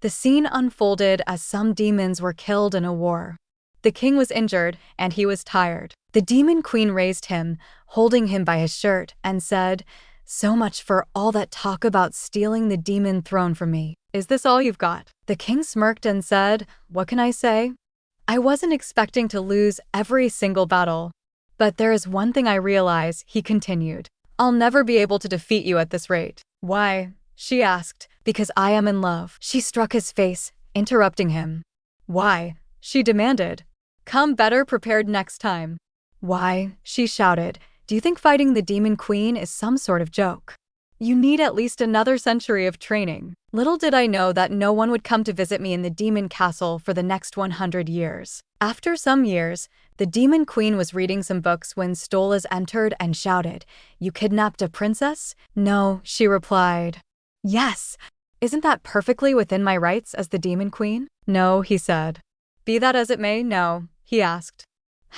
The scene unfolded as some demons were killed in a war. The king was injured, and he was tired. The demon queen raised him, holding him by his shirt, and said, "So much for all that talk about stealing the demon throne from me. Is this all you've got?" The king smirked and said, "What can I say? I wasn't expecting to lose every single battle. But there is one thing I realize," he continued. "I'll never be able to defeat you at this rate." "Why?" she asked. "Because I am in love." She struck his face, interrupting him. "Why?" she demanded. "Come better prepared next time." "Why?" she shouted. "Do you think fighting the demon queen is some sort of joke? You need at least another century of training." Little did I know that no one would come to visit me in the demon castle for the next 100 years. After some years, the demon queen was reading some books when Stolas entered and shouted, "You kidnapped a princess?" "No," she replied. "Yes. Isn't that perfectly within my rights as the demon queen?" "No," he said. "Be that as it may, no," he asked.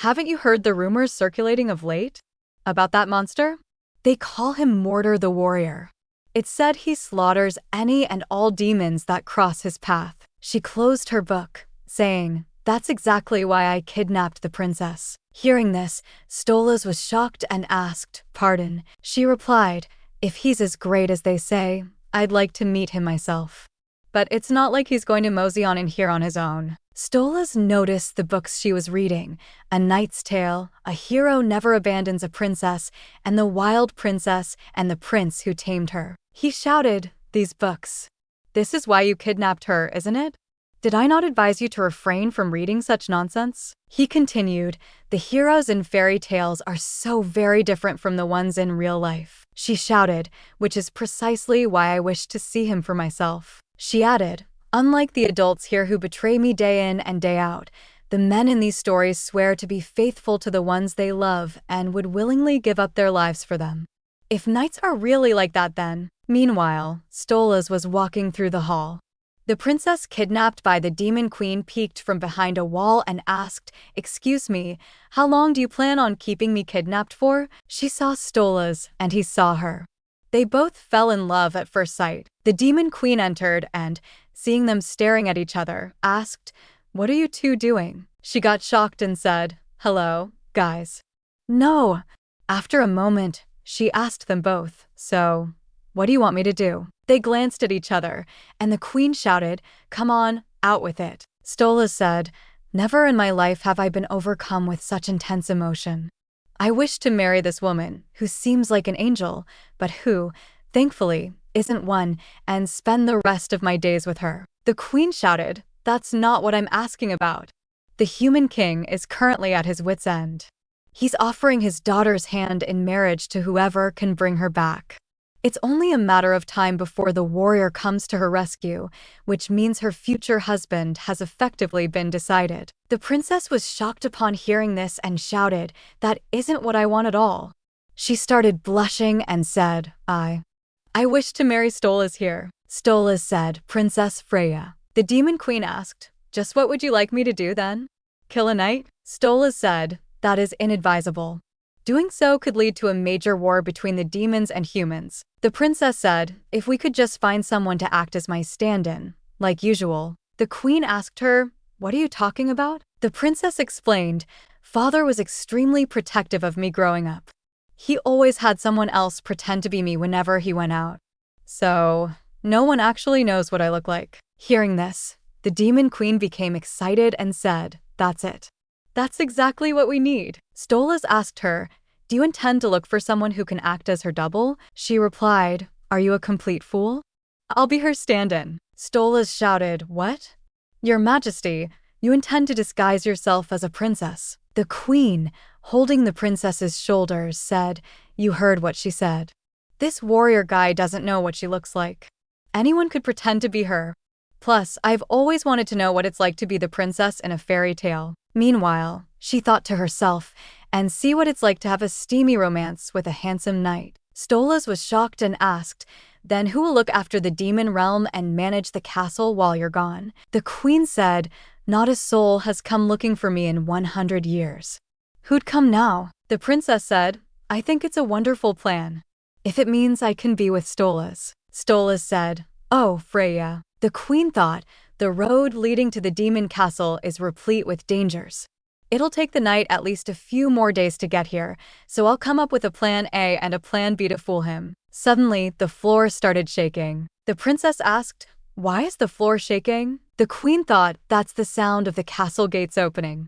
"Haven't you heard the rumors circulating of late? About that monster? They call him Mortar the Warrior. It's said he slaughters any and all demons that cross his path." She closed her book, saying, "That's exactly why I kidnapped the princess." Hearing this, Stolas was shocked and asked, "Pardon?" She replied, "If he's as great as they say, I'd like to meet him myself. But it's not like he's going to mosey on in here on his own." Stolas noticed the books she was reading: A Knight's Tale, A Hero Never Abandons a Princess, and The Wild Princess and the Prince Who Tamed Her. He shouted, "These books. This is why you kidnapped her, isn't it? Did I not advise you to refrain from reading such nonsense?" He continued, "The heroes in fairy tales are so very different from the ones in real life." She shouted, "Which is precisely why I wish to see him for myself." She added, "Unlike the adults here who betray me day in and day out, the men in these stories swear to be faithful to the ones they love and would willingly give up their lives for them. If knights are really like that then." Meanwhile, Stolas was walking through the hall. The princess kidnapped by the demon queen peeked from behind a wall and asked, "Excuse me, how long do you plan on keeping me kidnapped for?" She saw Stolas, and he saw her. They both fell in love at first sight. The demon queen entered and, seeing them staring at each other, asked, "What are you two doing?" She got shocked and said, "Hello, guys." "No." After a moment, she asked them both, "So, what do you want me to do?" They glanced at each other, and the queen shouted, "Come on, out with it." Stolas said, "Never in my life have I been overcome with such intense emotion. I wish to marry this woman, who seems like an angel, but who, thankfully, isn't one, and spend the rest of my days with her." The queen shouted, "That's not what I'm asking about. The human king is currently at his wit's end. He's offering his daughter's hand in marriage to whoever can bring her back. It's only a matter of time before the warrior comes to her rescue, which means her future husband has effectively been decided." The princess was shocked upon hearing this and shouted, "That isn't what I want at all." She started blushing and said, I wish to marry Stolas here." Stolas said, "Princess Freya." The demon queen asked, "Just what would you like me to do then? Kill a knight?" Stolas said, "That is inadvisable. Doing so could lead to a major war between the demons and humans." The princess said, "If we could just find someone to act as my stand-in, like usual." The queen asked her, "What are you talking about?" The princess explained, "Father was extremely protective of me growing up. He always had someone else pretend to be me whenever he went out. So, no one actually knows what I look like." Hearing this, the demon queen became excited and said, "That's it. That's exactly what we need." Stolas asked her, "Do you intend to look for someone who can act as her double?" She replied, "Are you a complete fool? I'll be her stand-in." Stolas shouted, "What? Your Majesty, you intend to disguise yourself as a princess?" The queen, holding the princess's shoulders, said, "You heard what she said. This warrior guy doesn't know what she looks like. Anyone could pretend to be her. Plus, I've always wanted to know what it's like to be the princess in a fairy tale." Meanwhile, she thought to herself, "And see what it's like to have a steamy romance with a handsome knight." Stolas was shocked and asked, "Then who will look after the demon realm and manage the castle while you're gone?" The queen said, "Not a soul has come looking for me in 100 years. Who'd come now?" The princess said, "I think it's a wonderful plan, if it means I can be with Stolas." Stolas said, "Oh, Freya, The queen thought, the road leading to the demon castle is replete with dangers. It'll take the knight at least a few more days to get here, so I'll come up with a plan A and a plan B to fool him. Suddenly, the floor started shaking. The princess asked, "Why is the floor shaking?" The queen thought, that's the sound of the castle gates opening.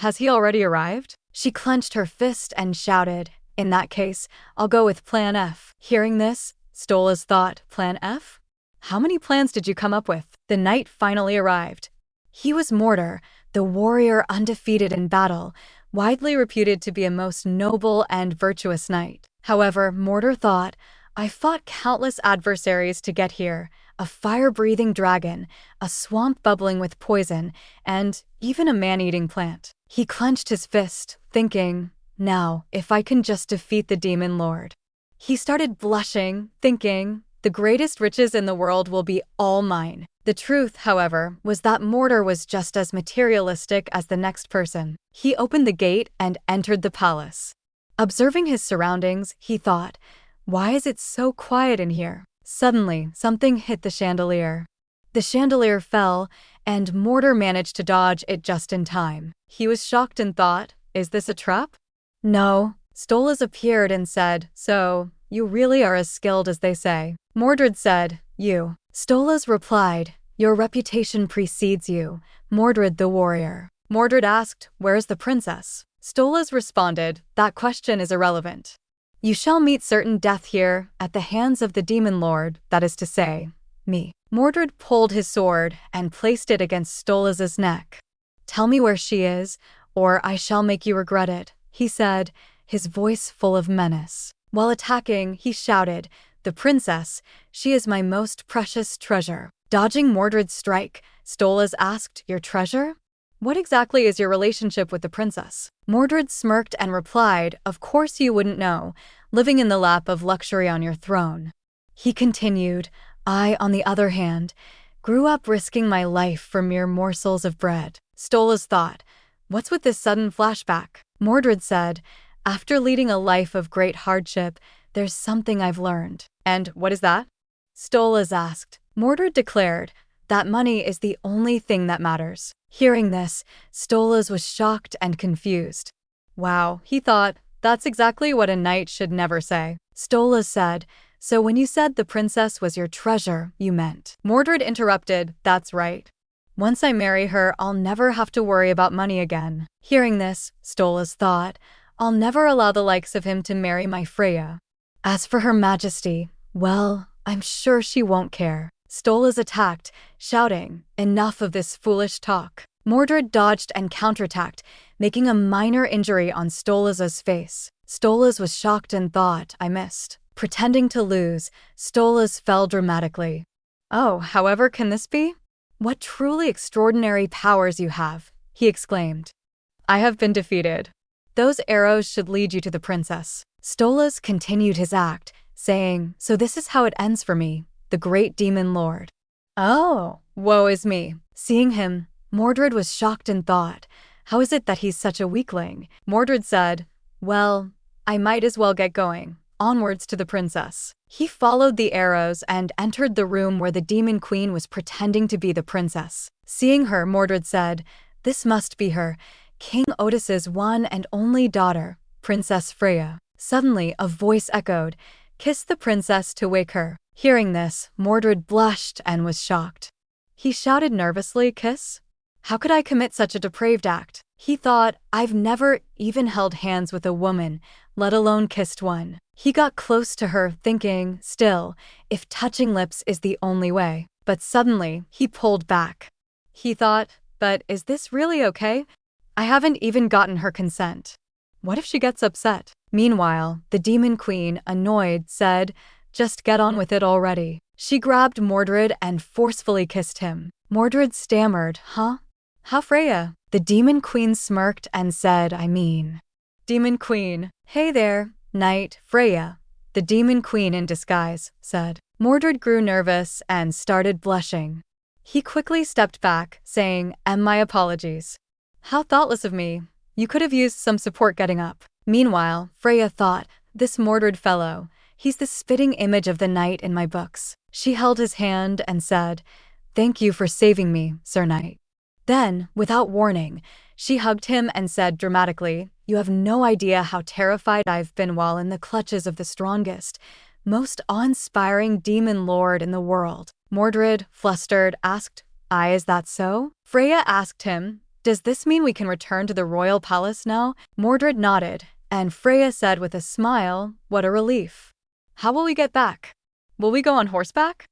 Has he already arrived? She clenched her fist and shouted, "In that case, I'll go with plan F." Hearing this, Stola's thought, plan F? How many plans did you come up with? The knight finally arrived. He was Mordor, the warrior undefeated in battle, widely reputed to be a most noble and virtuous knight. However, Mordor thought, I fought countless adversaries to get here, a fire-breathing dragon, a swamp bubbling with poison, and even a man-eating plant. He clenched his fist, thinking, now, if I can just defeat the demon lord. He started blushing, thinking, the greatest riches in the world will be all mine. The truth, however, was that Mordor was just as materialistic as the next person. He opened the gate and entered the palace. Observing his surroundings, he thought, why is it so quiet in here? Suddenly, something hit the chandelier. The chandelier fell, and Mordor managed to dodge it just in time. He was shocked and thought, is this a trap? No. Stolas appeared and said, so, you really are as skilled as they say. Mordred said, you. Stolas replied, your reputation precedes you, Mordred the warrior. Mordred asked, where is the princess? Stolas responded, that question is irrelevant. You shall meet certain death here, at the hands of the demon lord, that is to say, me. Mordred pulled his sword and placed it against Stolas's neck. Tell me where she is, or I shall make you regret it, he said, his voice full of menace. While attacking, he shouted, the princess, she is my most precious treasure. Dodging Mordred's strike, Stolas asked, your treasure? What exactly is your relationship with the princess? Mordred smirked and replied, of course you wouldn't know, living in the lap of luxury on your throne. He continued, I, on the other hand, grew up risking my life for mere morsels of bread. Stolas thought, what's with this sudden flashback? Mordred said, after leading a life of great hardship, there's something I've learned. And what is that? Stolas asked. Mordred declared, that money is the only thing that matters. Hearing this, Stolas was shocked and confused. Wow, he thought, that's exactly what a knight should never say. Stolas said, so when you said the princess was your treasure, you meant. Mordred interrupted, that's right. Once I marry her, I'll never have to worry about money again. Hearing this, Stolas thought, I'll never allow the likes of him to marry my Freya. As for her majesty, well, I'm sure she won't care. Stolas attacked, shouting, enough of this foolish talk. Mordred dodged and counterattacked, making a minor injury on Stolas's face. Stolas was shocked and thought, I missed. Pretending to lose, Stolas fell dramatically. Oh, however can this be? What truly extraordinary powers you have, he exclaimed. I have been defeated. Those arrows should lead you to the princess. Stolas continued his act, saying, so this is how it ends for me, the great demon lord. Oh, woe is me. Seeing him, Mordred was shocked and thought, how is it that he's such a weakling? Mordred said, well, I might as well get going. Onwards to the princess. He followed the arrows and entered the room where the demon queen was pretending to be the princess. Seeing her, Mordred said, this must be her, King Otis's one and only daughter, Princess Freya. Suddenly, a voice echoed, kiss the princess to wake her. Hearing this, Mordred blushed and was shocked. He shouted nervously, kiss? How could I commit such a depraved act? He thought, I've never even held hands with a woman, let alone kissed one. He got close to her, thinking, still, if touching lips is the only way. But suddenly, he pulled back. He thought, but is this really okay? I haven't even gotten her consent. What if she gets upset? Meanwhile, the demon queen, annoyed, said, just get on with it already. She grabbed Mordred and forcefully kissed him. Mordred stammered, huh? How Freya? The demon queen smirked and said, I mean. Demon queen, hey there, knight, Freya. The demon queen in disguise, said. Mordred grew nervous and started blushing. He quickly stepped back, saying, my apologies. How thoughtless of me. You could have used some support getting up. Meanwhile, Freya thought, this Mordred fellow, he's the spitting image of the knight in my books. She held his hand and said, "Thank you for saving me, Sir Knight." Then, without warning, she hugged him and said dramatically, "You have no idea how terrified I've been while in the clutches of the strongest, most awe-inspiring demon lord in the world." Mordred, flustered, asked, Is that so?" Freya asked him, "Does this mean we can return to the royal palace now?" Mordred nodded, and Freya said with a smile, "What a relief. How will we get back? Will we go on horseback?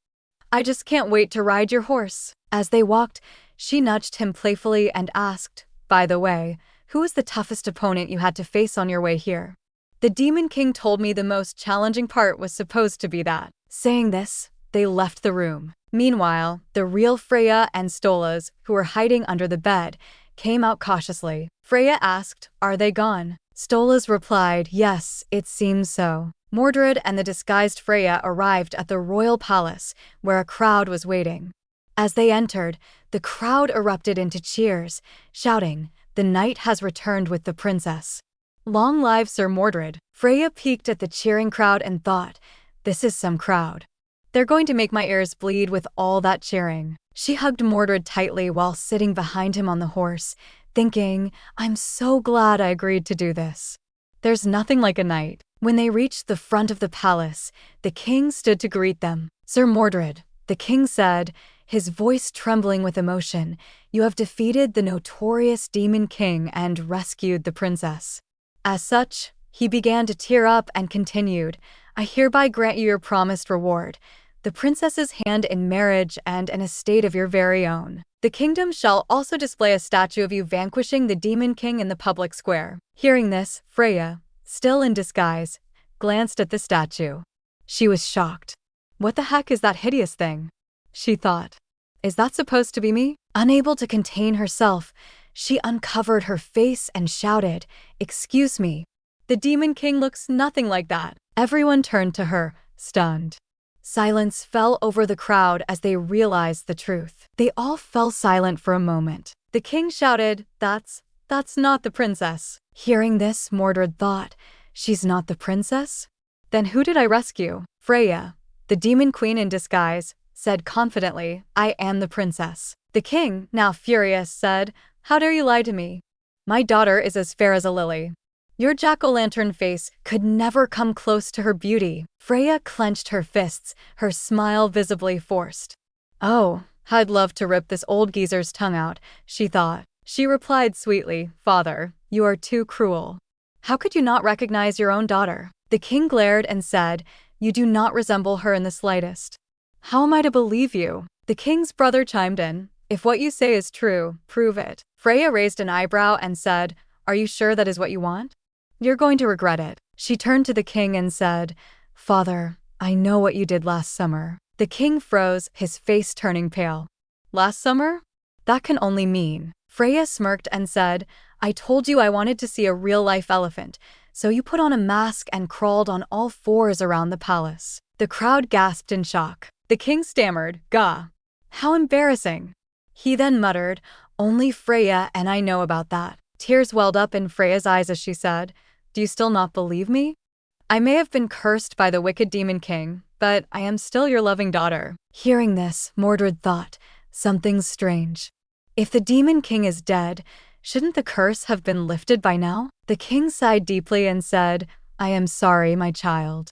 I just can't wait to ride your horse." As they walked, she nudged him playfully and asked, "By the way, who was the toughest opponent you had to face on your way here?" "The Demon King told me the most challenging part was supposed to be that." Saying this, they left the room. Meanwhile, the real Freya and Stolas, who were hiding under the bed, came out cautiously. Freya asked, "Are they gone?" Stolas replied, "Yes, it seems so." Mordred and the disguised Freya arrived at the royal palace, where a crowd was waiting. As they entered, the crowd erupted into cheers, shouting, "The knight has returned with the princess. Long live Sir Mordred." Freya peeked at the cheering crowd and thought, "This is some crowd. They're going to make my ears bleed with all that cheering." She hugged Mordred tightly while sitting behind him on the horse, thinking, "I'm so glad I agreed to do this. There's nothing like a knight." When they reached the front of the palace, the king stood to greet them. "Sir Mordred," the king said, his voice trembling with emotion, "you have defeated the notorious Demon King and rescued the princess." As such, he began to tear up and continued, "I hereby grant you your promised reward, the princess's hand in marriage and an estate of your very own. The kingdom shall also display a statue of you vanquishing the Demon King in the public square." Hearing this, Freya, still in disguise, glanced at the statue. She was shocked. "What the heck is that hideous thing?" she thought. "Is that supposed to be me?" Unable to contain herself, she uncovered her face and shouted, "Excuse me. The Demon King looks nothing like that." Everyone turned to her, stunned. Silence fell over the crowd as they realized the truth. They all fell silent for a moment. The king shouted, That's not the princess." Hearing this, Mordred thought, "She's not the princess? Then who did I rescue?" Freya, the demon queen in disguise, said confidently, "I am the princess." The king, now furious, said, "How dare you lie to me? My daughter is as fair as a lily. Your jack-o'-lantern face could never come close to her beauty." Freya clenched her fists, her smile visibly forced. "Oh, I'd love to rip this old geezer's tongue out," she thought. She replied sweetly, "Father, you are too cruel. How could you not recognize your own daughter?" The king glared and said, "You do not resemble her in the slightest. How am I to believe you?" The king's brother chimed in, "If what you say is true, prove it." Freya raised an eyebrow and said, "Are you sure that is what you want? You're going to regret it." She turned to the king and said, "Father, I know what you did last summer." The king froze, his face turning pale. "Last summer? That can only mean..." Freya smirked and said, "I told you I wanted to see a real-life elephant, so you put on a mask and crawled on all fours around the palace." The crowd gasped in shock. The king stammered, "Gah. How embarrassing." He then muttered, "Only Freya and I know about that." Tears welled up in Freya's eyes as she said, "Do you still not believe me? I may have been cursed by the wicked Demon King, but I am still your loving daughter." Hearing this, Mordred thought, "Something's strange. If the Demon King is dead, shouldn't the curse have been lifted by now?" The king sighed deeply and said, "I am sorry, my child.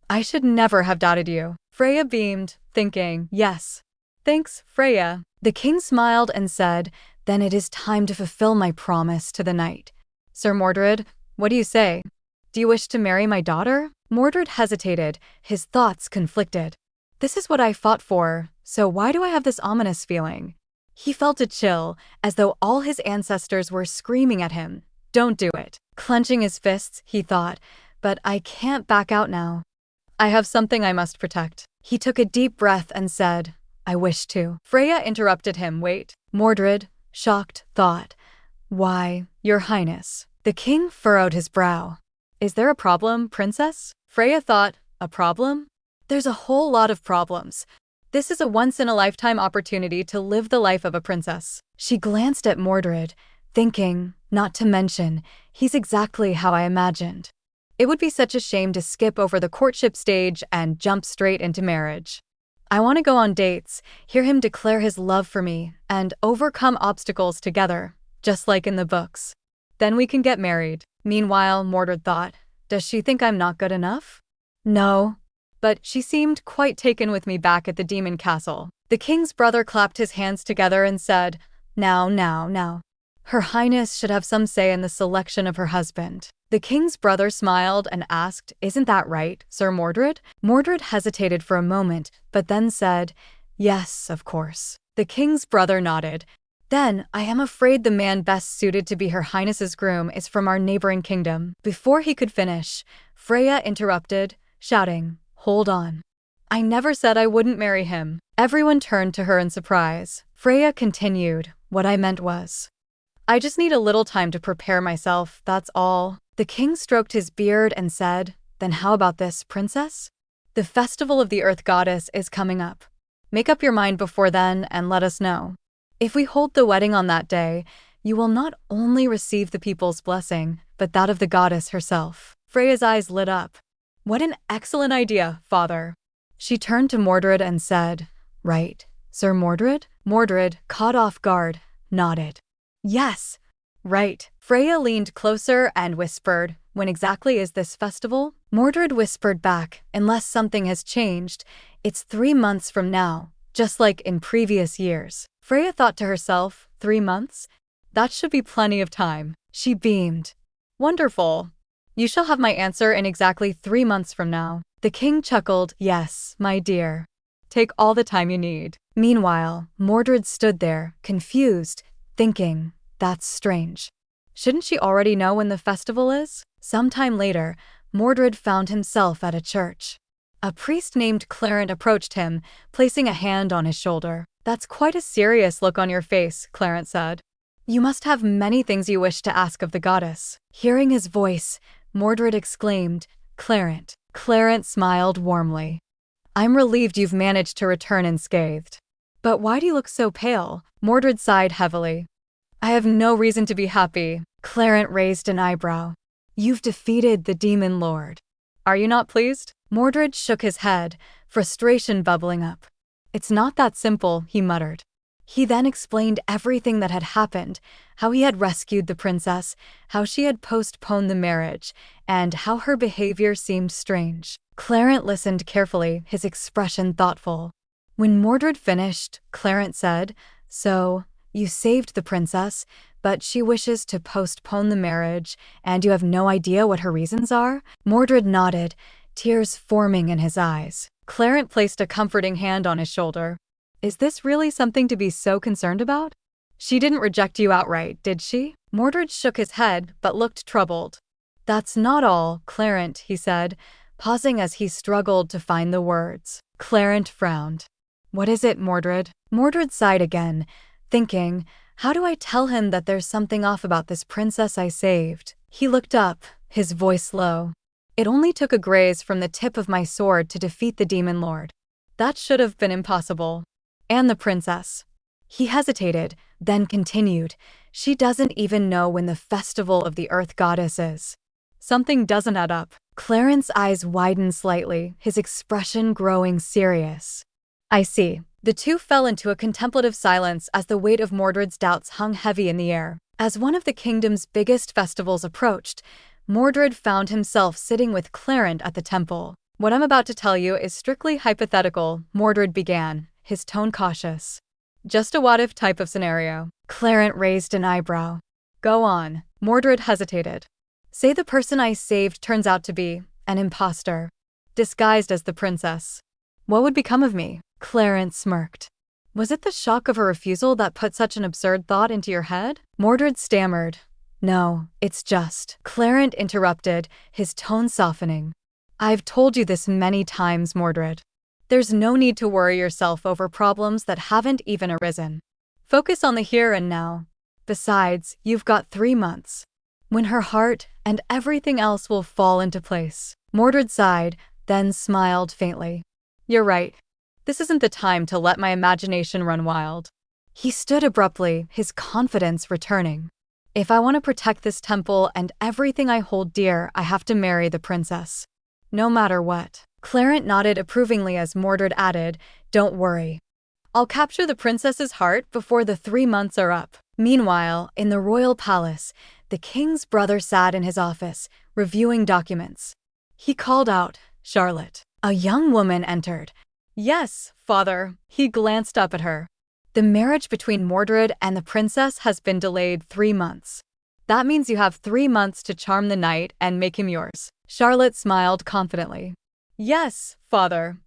I should never have doubted you." Freya beamed, thinking, "Yes. Thanks, Freya." The king smiled and said, "Then it is time to fulfill my promise to the knight. Sir Mordred, what do you say? Do you wish to marry my daughter?" Mordred hesitated, his thoughts conflicted. "This is what I fought for, so why do I have this ominous feeling?" He felt a chill, as though all his ancestors were screaming at him, "Don't do it." Clenching his fists, he thought, "But I can't back out now. I have something I must protect." He took a deep breath and said, "I wish to." Freya interrupted him, "Wait." Mordred, shocked, thought, "Why, Your Highness." The king furrowed his brow. "Is there a problem, princess?" Freya thought, "A problem? There's a whole lot of problems. This is a once-in-a-lifetime opportunity to live the life of a princess." She glanced at Mordred, thinking, not to mention, he's exactly how I imagined. It would be such a shame to skip over the courtship stage and jump straight into marriage. I want to go on dates, hear him declare his love for me, and overcome obstacles together, just like in the books. Then we can get married. Meanwhile, Mordred thought, does she think I'm not good enough? No. But she seemed quite taken with me back at the demon castle. The king's brother clapped his hands together and said, Now. Her Highness should have some say in the selection of her husband. The king's brother smiled and asked, isn't that right, Sir Mordred? Mordred hesitated for a moment, but then said, yes, of course. The king's brother nodded. Then, I am afraid the man best suited to be Her Highness's groom is from our neighboring kingdom. Before he could finish, Freya interrupted, shouting, hold on. I never said I wouldn't marry him. Everyone turned to her in surprise. Freya continued, what I meant was, I just need a little time to prepare myself, that's all. The king stroked his beard and said, then how about this, princess? The festival of the earth goddess is coming up. Make up your mind before then and let us know. If we hold the wedding on that day, you will not only receive the people's blessing, but that of the goddess herself. Freya's eyes lit up. What an excellent idea, father. She turned to Mordred and said, right, Sir Mordred? Mordred, caught off guard, nodded. Yes, right. Freya leaned closer and whispered, when exactly is this festival? Mordred whispered back, unless something has changed, it's 3 months from now, just like in previous years. Freya thought to herself, 3 months? That should be plenty of time. She beamed. Wonderful. You shall have my answer in exactly 3 months from now. The king chuckled, yes, my dear. Take all the time you need. Meanwhile, Mordred stood there, confused, thinking, that's strange. Shouldn't she already know when the festival is? Sometime later, Mordred found himself at a church. A priest named Clarent approached him, placing a hand on his shoulder. That's quite a serious look on your face, Clarent said. You must have many things you wish to ask of the goddess. Hearing his voice, Mordred exclaimed, Clarent. Clarent smiled warmly. I'm relieved you've managed to return unscathed. But why do you look so pale? Mordred sighed heavily. I have no reason to be happy. Clarent raised an eyebrow. You've defeated the demon lord. Are you not pleased? Mordred shook his head, frustration bubbling up. It's not that simple, he muttered. He then explained everything that had happened, how he had rescued the princess, how she had postponed the marriage, and how her behavior seemed strange. Clarent listened carefully, his expression thoughtful. When Mordred finished, Clarent said, so, you saved the princess, but she wishes to postpone the marriage, and you have no idea what her reasons are? Mordred nodded, tears forming in his eyes. Clarent placed a comforting hand on his shoulder. Is this really something to be so concerned about? She didn't reject you outright, did she? Mordred shook his head, but looked troubled. That's not all, Clarent, he said, pausing as he struggled to find the words. Clarent frowned. What is it, Mordred? Mordred sighed again, thinking, how do I tell him that there's something off about this princess I saved? He looked up, his voice low. It only took a graze from the tip of my sword to defeat the demon lord. That should have been impossible. And the princess. He hesitated, then continued, she doesn't even know when the festival of the earth goddess is. Something doesn't add up. Clarent's eyes widened slightly, his expression growing serious. I see. The two fell into a contemplative silence as the weight of Mordred's doubts hung heavy in the air. As one of the kingdom's biggest festivals approached, Mordred found himself sitting with Clarent at the temple. What I'm about to tell you is strictly hypothetical, Mordred began, his tone cautious. Just a what-if type of scenario. Clarent raised an eyebrow. Go on. Mordred hesitated. Say the person I saved turns out to be an imposter, disguised as the princess. What would become of me? Clarent smirked. Was it the shock of her refusal that put such an absurd thought into your head? Mordred stammered. No, it's just. Clarent interrupted, his tone softening. I've told you this many times, Mordred. There's no need to worry yourself over problems that haven't even arisen. Focus on the here and now. Besides, you've got 3 months. When her heart and everything else will fall into place. Mordred sighed, then smiled faintly. You're right. This isn't the time to let my imagination run wild. He stood abruptly, his confidence returning. If I want to protect this temple and everything I hold dear, I have to marry the princess. No matter what. Clarence nodded approvingly as Mordred added, "Don't worry. I'll capture the princess's heart before the 3 months are up." Meanwhile, in the royal palace, the king's brother sat in his office, reviewing documents. He called out, "Charlotte." A young woman entered. "Yes, father." He glanced up at her. "The marriage between Mordred and the princess has been delayed 3 months. That means you have 3 months to charm the knight and make him yours." Charlotte smiled confidently. "Yes, father.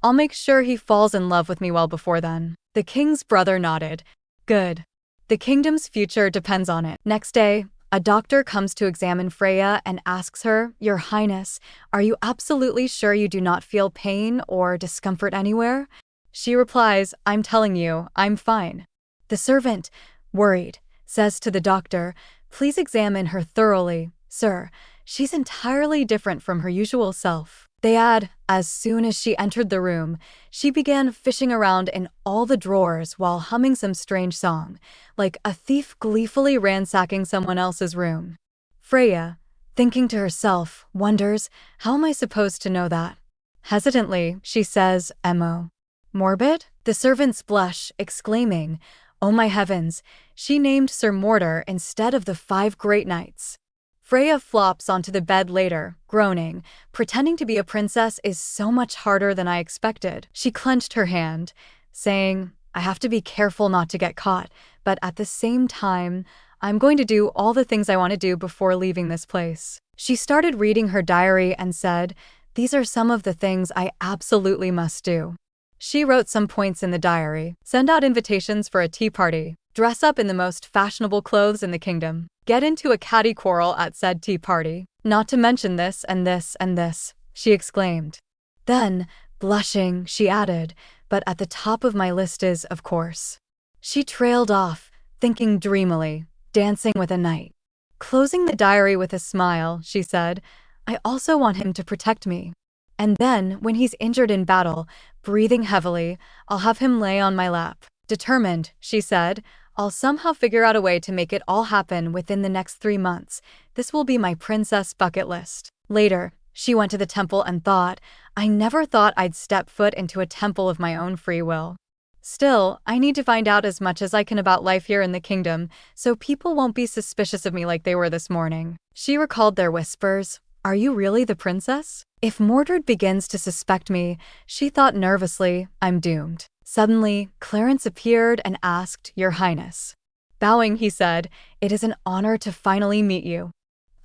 I'll make sure he falls in love with me well before then." The king's brother nodded. "Good. The kingdom's future depends on it." Next day, a doctor comes to examine Freya and asks her, "Your Highness, are you absolutely sure you do not feel pain or discomfort anywhere?" She replies, "I'm telling you, I'm fine." The servant, worried, says to the doctor, "Please examine her thoroughly, sir. She's entirely different from her usual self." They add, as soon as she entered the room, she began fishing around in all the drawers while humming some strange song, like a thief gleefully ransacking someone else's room. Freya, thinking to herself, wonders, "How am I supposed to know that?" Hesitantly, she says, "Mo. Morbid?" The servants blush, exclaiming, "Oh my heavens, she named Sir Mordor instead of the 5 great knights." Freya flops onto the bed later, groaning, "Pretending to be a princess is so much harder than I expected." She clenched her hand, saying, "I have to be careful not to get caught, but at the same time, I'm going to do all the things I want to do before leaving this place." She started reading her diary and said, "These are some of the things I absolutely must do." She wrote some points in the diary: send out invitations for a tea party, dress up in the most fashionable clothes in the kingdom, get into a catty quarrel at said tea party, not to mention this and this and this, she exclaimed. Then, blushing, she added, "But at the top of my list is, of course." She trailed off, thinking dreamily, dancing with a knight. Closing the diary with a smile, she said, "I also want him to protect me. And then, when he's injured in battle, breathing heavily, I'll have him lay on my lap." Determined, she said, "I'll somehow figure out a way to make it all happen within the next 3 months. This will be my princess bucket list." Later, she went to the temple and thought, "I never thought I'd step foot into a temple of my own free will. Still, I need to find out as much as I can about life here in the kingdom, so people won't be suspicious of me like they were this morning." She recalled their whispers. "Are you really the princess? If Mordred begins to suspect me," she thought nervously, "I'm doomed." Suddenly, Clarence appeared and asked, "Your Highness." Bowing, he said, "It is an honor to finally meet you.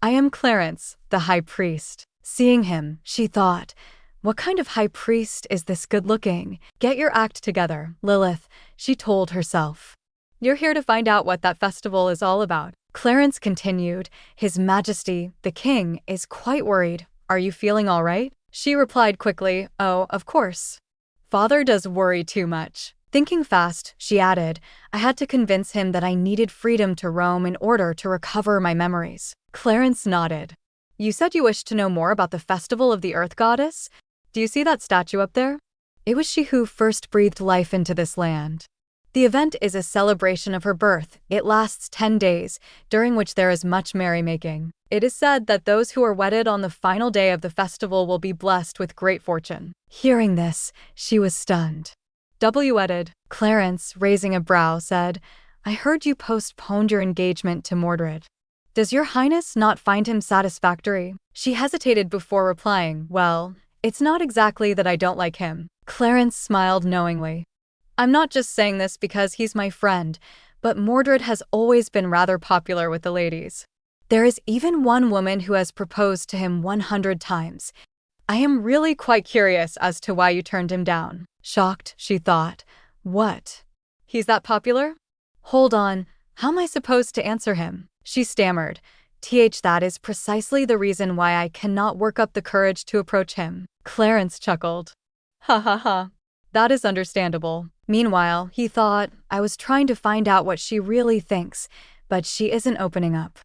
I am Clarence, the High Priest." Seeing him, she thought, "What kind of high priest is this good-looking? Get your act together, Lilith," she told herself. "You're here to find out what that festival is all about." Clarence continued, "His Majesty, the King, is quite worried. Are you feeling all right?" She replied quickly, "Oh, of course. Father does worry too much." Thinking fast, she added, "I had to convince him that I needed freedom to roam in order to recover my memories." Clarence nodded. "You said you wished to know more about the festival of the Earth Goddess? Do you see that statue up there? It was she who first breathed life into this land. The event is a celebration of her birth. It lasts 10 days, during which there is much merrymaking. It is said that those who are wedded on the final day of the festival will be blessed with great fortune." Hearing this, she was stunned. Wedded. Clarence, raising a brow, said, "I heard you postponed your engagement to Mordred. Does your Highness not find him satisfactory?" She hesitated before replying, "Well, it's not exactly that I don't like him." Clarence smiled knowingly. "I'm not just saying this because he's my friend, but Mordred has always been rather popular with the ladies. There is even one woman who has proposed to him 100 times. I am really quite curious as to why you turned him down." Shocked, she thought, "What? He's that popular? Hold on, how am I supposed to answer him?" She stammered, That is precisely the reason why I cannot work up the courage to approach him." Clarence chuckled. "Ha ha ha. That is understandable." Meanwhile, he thought, "I was trying to find out what she really thinks, but she isn't opening up."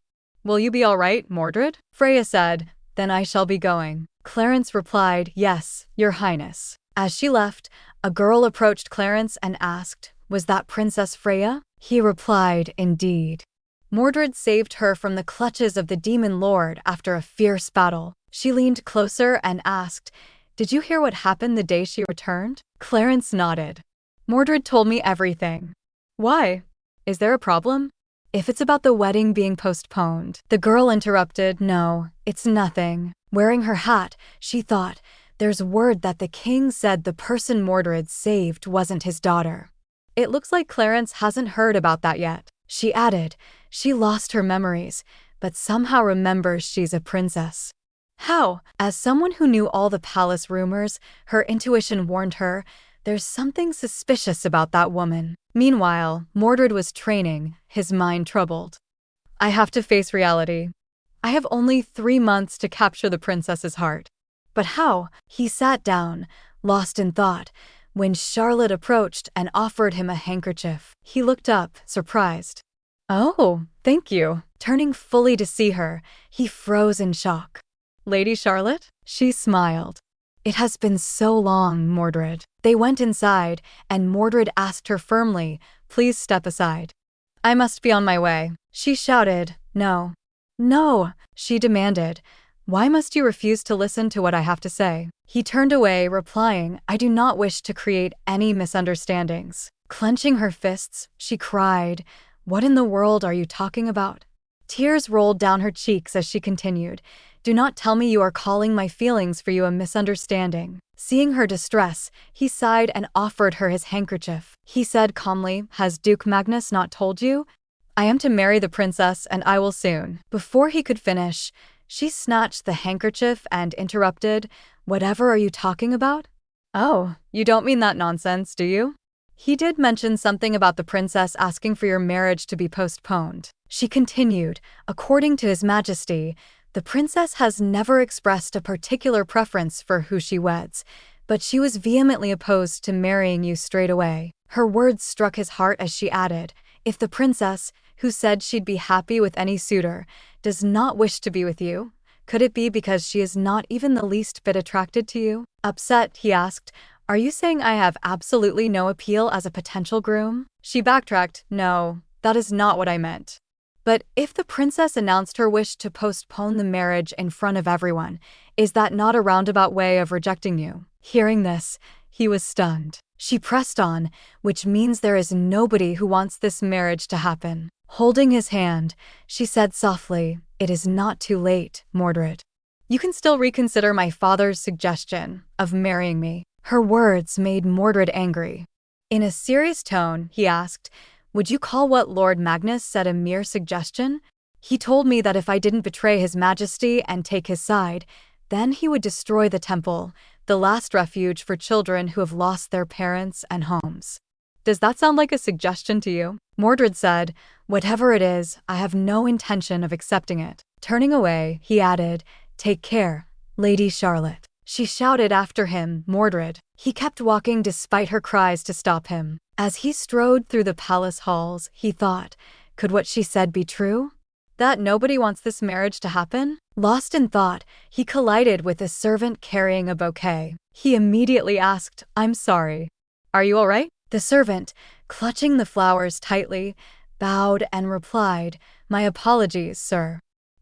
"Will you be all right, Mordred?" Freya said, "Then I shall be going." Clarence replied, "Yes, Your Highness." As she left, a girl approached Clarence and asked, "Was that Princess Freya?" He replied, "Indeed. Mordred saved her from the clutches of the demon lord after a fierce battle." She leaned closer and asked, Did you hear what happened the day she returned? Clarence nodded. Mordred told me everything. Why? Is there a problem? If it's about the wedding being postponed, the girl interrupted. No, it's nothing. Wearing her hat, she thought, there's word that the king said the person Mordred saved wasn't his daughter. It looks like Clarence hasn't heard about that yet. She added, she lost her memories, but somehow remembers she's a princess. How? As someone who knew all the palace rumors, her intuition warned her, there's something suspicious about that woman. Meanwhile, Mordred was training, his mind troubled. I have to face reality. I have only 3 months to capture the princess's heart. But how? He sat down, lost in thought, when Charlotte approached and offered him a handkerchief. He looked up, surprised. Oh, thank you. Turning fully to see her, he froze in shock. Lady Charlotte? She smiled. It has been so long, Mordred. They went inside, and Mordred asked her firmly, please step aside. I must be on my way. She shouted, no. No, she demanded. Why must you refuse to listen to what I have to say? He turned away, replying, I do not wish to create any misunderstandings. Clenching her fists, she cried, what in the world are you talking about? Tears rolled down her cheeks as she continued, do not tell me you are calling my feelings for you a misunderstanding. Seeing her distress, he sighed and offered her his handkerchief. He said calmly, has Duke Magnus not told you? I am to marry the princess and I will soon. Before he could finish, she snatched the handkerchief and interrupted, whatever are you talking about? Oh, you don't mean that nonsense, do you? He did mention something about the princess asking for your marriage to be postponed. She continued, according to His Majesty, the princess has never expressed a particular preference for who she weds, but she was vehemently opposed to marrying you straight away. Her words struck his heart as she added, if the princess, who said she'd be happy with any suitor, does not wish to be with you, could it be because she is not even the least bit attracted to you? Upset, he asked, are you saying I have absolutely no appeal as a potential groom? She backtracked, no, that is not what I meant. But if the princess announced her wish to postpone the marriage in front of everyone, is that not a roundabout way of rejecting you? Hearing this, he was stunned. She pressed on, which means there is nobody who wants this marriage to happen. Holding his hand, she said softly, it is not too late, Mordred. You can still reconsider my father's suggestion of marrying me. Her words made Mordred angry. In a serious tone, he asked, would you call what Lord Magnus said a mere suggestion? He told me that if I didn't betray His Majesty and take his side, then he would destroy the temple, the last refuge for children who have lost their parents and homes. Does that sound like a suggestion to you? Mordred said, whatever it is, I have no intention of accepting it. Turning away, he added, take care, Lady Charlotte. She shouted after him, Mordred. He kept walking despite her cries to stop him. As he strode through the palace halls, he thought, could what she said be true? That nobody wants this marriage to happen? Lost in thought, he collided with a servant carrying a bouquet. He immediately asked, I'm sorry. Are you all right? The servant, clutching the flowers tightly, bowed and replied, my apologies, sir.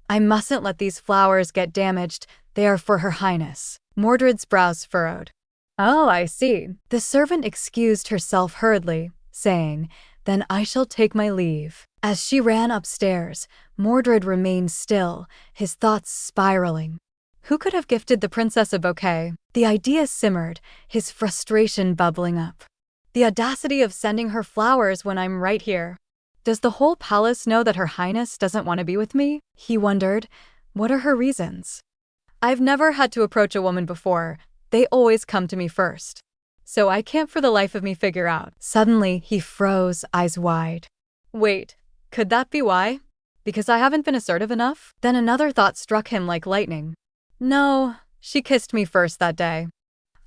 I mustn't let these flowers get damaged. They are for Her Highness. Mordred's brows furrowed. Oh, I see. The servant excused herself hurriedly, saying, then I shall take my leave. As she ran upstairs, Mordred remained still, his thoughts spiraling. Who could have gifted the princess a bouquet? The idea simmered, his frustration bubbling up. The audacity of sending her flowers when I'm right here. Does the whole palace know that Her Highness doesn't want to be with me? He wondered. What are her reasons? I've never had to approach a woman before. They always come to me first. So I can't for the life of me figure out. Suddenly, he froze, eyes wide. Wait, could that be why? Because I haven't been assertive enough? Then another thought struck him like lightning. No, she kissed me first that day.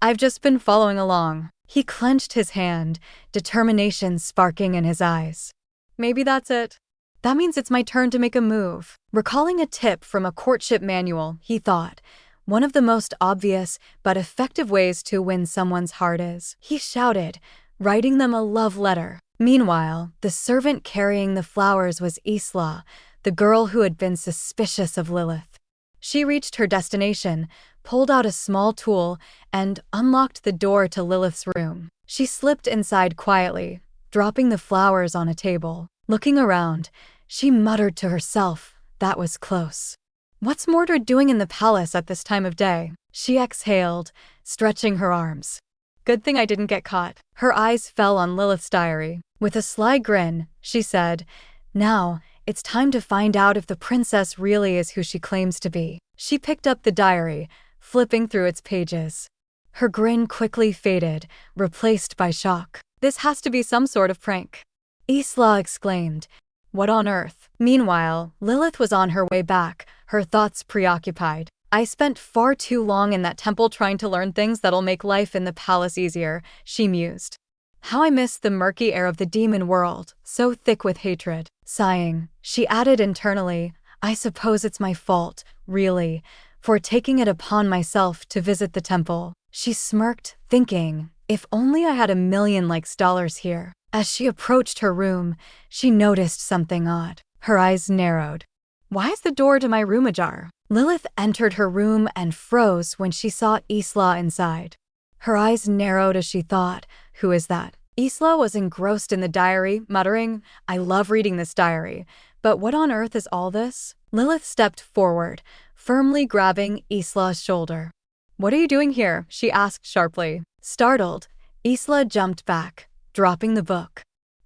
I've just been following along. He clenched his hand, determination sparking in his eyes. Maybe that's it. That means it's my turn to make a move. Recalling a tip from a courtship manual, he thought, one of the most obvious but effective ways to win someone's heart is, he shouted, writing them a love letter. Meanwhile, the servant carrying the flowers was Isla, the girl who had been suspicious of Lilith. She reached her destination, pulled out a small tool, and unlocked the door to Lilith's room. She slipped inside quietly, dropping the flowers on a table. Looking around, she muttered to herself, "That was close." What's Mordred doing in the palace at this time of day? She exhaled, stretching her arms. Good thing I didn't get caught. Her eyes fell on Lilith's diary. With a sly grin, she said, "Now, it's time to find out if the princess really is who she claims to be." She picked up the diary, flipping through its pages. Her grin quickly faded, replaced by shock. "This has to be some sort of prank," Isla exclaimed. "What on earth?" Meanwhile, Lilith was on her way back, her thoughts preoccupied. "I spent far too long in that temple trying to learn things that'll make life in the palace easier," she mused. "How I miss the murky air of the demon world, so thick with hatred." Sighing, she added internally, "I suppose it's my fault, really, for taking it upon myself to visit the temple." She smirked, thinking, if only I had $1 million dollars here. As she approached her room, she noticed something odd. Her eyes narrowed. Why is the door to my room ajar? Lilith entered her room and froze when she saw Isla inside. Her eyes narrowed as she thought, who is that? Isla was engrossed in the diary, muttering, "I love reading this diary, but what on earth is all this?" Lilith stepped forward, firmly grabbing Isla's shoulder. "What are you doing here?" she asked sharply. Startled, Isla jumped back, dropping the book.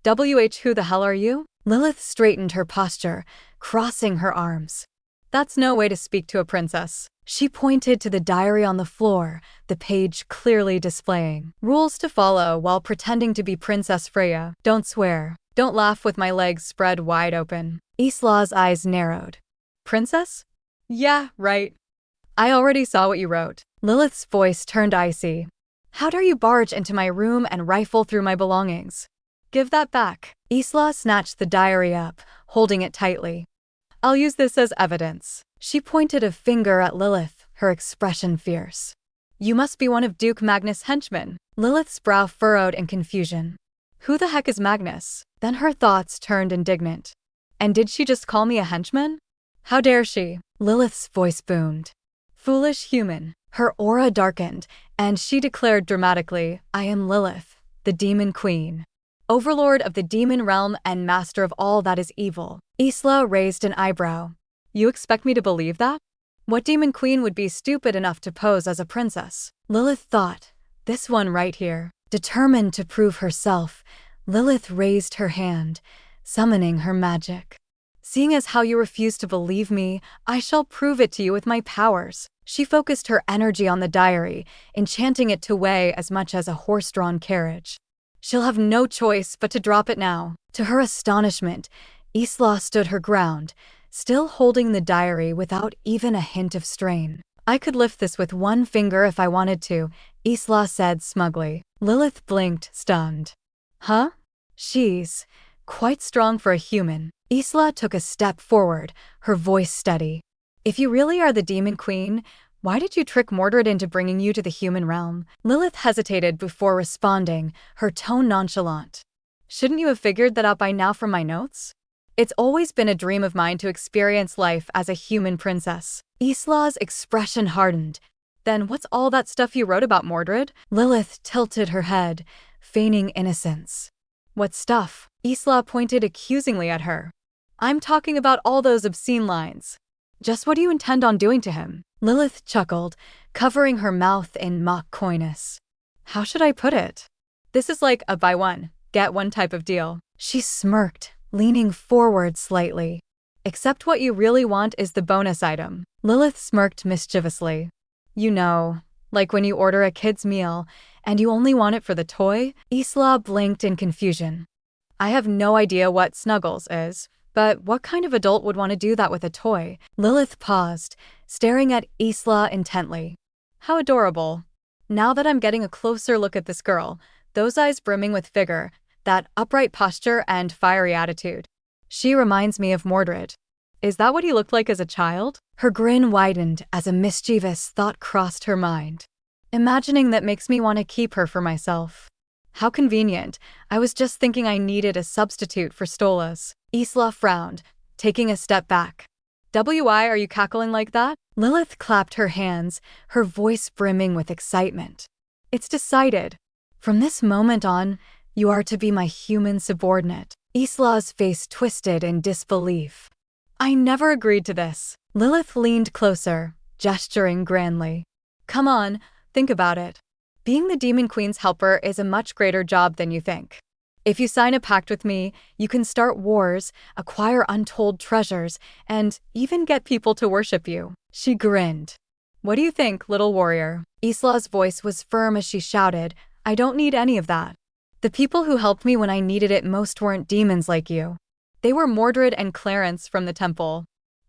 Who the hell are you?" Lilith straightened her posture, crossing her arms. "That's no way to speak to a princess." She pointed to the diary on the floor, the page clearly displaying rules to follow while pretending to be Princess Freya. "Don't swear. Don't laugh with my legs spread wide open." Isla's eyes narrowed. "Princess? Yeah, right. I already saw what you wrote." Lilith's voice turned icy. "How dare you barge into my room and rifle through my belongings? Give that back." Isla snatched the diary up, holding it tightly. "I'll use this as evidence." She pointed a finger at Lilith, her expression fierce. "You must be one of Duke Magnus' henchmen." Lilith's brow furrowed in confusion. Who the heck is Magnus? Then her thoughts turned indignant. And did she just call me a henchman? How dare she? Lilith's voice boomed. "Foolish human." Her aura darkened, and she declared dramatically, "I am Lilith, the Demon Queen, overlord of the demon realm and master of all that is evil." Isla raised an eyebrow. "You expect me to believe that? What demon queen would be stupid enough to pose as a princess?" Lilith thought, this one right here. Determined to prove herself, Lilith raised her hand, summoning her magic. "Seeing as how you refuse to believe me, I shall prove it to you with my powers." She focused her energy on the diary, enchanting it to weigh as much as a horse-drawn carriage. She'll have no choice but to drop it now. To her astonishment, Isla stood her ground, still holding the diary without even a hint of strain. "I could lift this with one finger if I wanted to," Isla said smugly. Lilith blinked, stunned. "Huh? She's quite strong for a human." Isla took a step forward, her voice steady. "If you really are the Demon Queen, why did you trick Mordred into bringing you to the human realm?" Lilith hesitated before responding, her tone nonchalant. "Shouldn't you have figured that out by now from my notes? It's always been a dream of mine to experience life as a human princess." Isla's expression hardened. "Then what's all that stuff you wrote about Mordred?" Lilith tilted her head, feigning innocence. "What stuff?" Isla pointed accusingly at her. "I'm talking about all those obscene lines. Just what do you intend on doing to him?" Lilith chuckled, covering her mouth in mock coyness. "How should I put it? This is like a buy one, get one type of deal." She smirked, leaning forward slightly. "Except what you really want is the bonus item." Lilith smirked mischievously. "You know, like when you order a kid's meal, and you only want it for the toy?" Isla blinked in confusion. "I have no idea what Snuggles is, but what kind of adult would want to do that with a toy?" Lilith paused, staring at Isla intently. "How adorable. Now that I'm getting a closer look at this girl, those eyes brimming with vigor, that upright posture and fiery attitude. She reminds me of Mordred. Is that what he looked like as a child?" Her grin widened as a mischievous thought crossed her mind. "Imagining that makes me want to keep her for myself. How convenient. I was just thinking I needed a substitute for Stolas." Isla frowned, taking a step back. Why are you cackling like that? Lilith clapped her hands, her voice brimming with excitement. It's decided. From this moment on, you are to be my human subordinate. Isla's face twisted in disbelief. I never agreed to this. Lilith leaned closer, gesturing grandly. Come on, think about it. Being the Demon Queen's helper is a much greater job than you think. If you sign a pact with me, you can start wars, acquire untold treasures, and even get people to worship you. She grinned. What do you think, little warrior? Isla's voice was firm as she shouted, I don't need any of that. The people who helped me when I needed it most weren't demons like you. They were Mordred and Clarence from the temple.